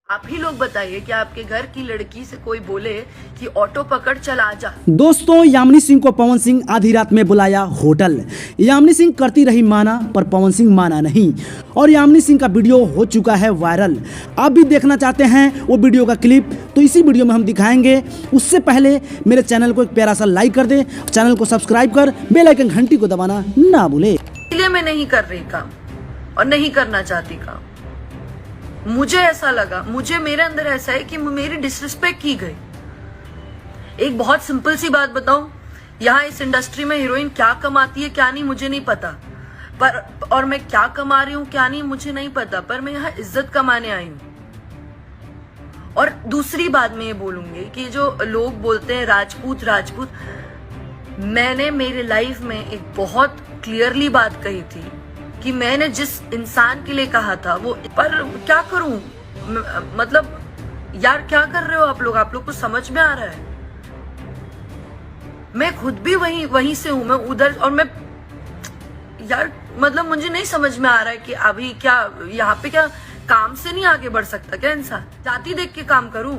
आप ही लोग बताइए कि आपके घर की लड़की से कोई बोले कि ऑटो पकड़ चल आ जा। दोस्तों, यामिनी सिंह को पवन सिंह आधी रात में बुलाया होटल। यामिनी सिंह करती रही माना, पर पवन सिंह माना नहीं और यामिनी सिंह का वीडियो हो चुका है वायरल। आप भी देखना चाहते हैं वो वीडियो का क्लिप, तो इसी वीडियो में हम दिखाएंगे। उससे पहले मेरे चैनल को एक प्यारा सा लाइक कर दे, चैनल को सब्सक्राइब कर बेल आइकन घंटी को दबाना ना भूले। इसलिए मैं नहीं कर रही काम और नहीं करना चाहती काम। मुझे ऐसा लगा, मुझे मेरे अंदर ऐसा है कि मेरी डिसरिस्पेक्ट की गई। एक बहुत सिंपल सी बात बताऊं, यहाँ इस इंडस्ट्री में हीरोइन क्या कमाती है क्या नहीं मुझे नहीं पता, पर और मैं क्या कमा रही हूँ क्या नहीं मुझे नहीं पता, पर मैं यहाँ इज्जत कमाने आई हूँ। और दूसरी बात मैं ये बोलूंगी कि जो लोग बोलते हैं राजपूत राजपूत, मैंने मेरे लाइफ में एक बहुत क्लियरली बात कही थी कि मैंने जिस इंसान के लिए कहा था वो, पर क्या करूं, मतलब यार क्या कर रहे हो आप लोग को समझ में आ रहा है? मैं खुद भी वहीं से हूं, मैं उधर, और मैं यार मतलब मुझे नहीं समझ में आ रहा है कि अभी क्या यहाँ पे क्या काम से नहीं आगे बढ़ सकता क्या इंसान? जाति देख के काम करूं?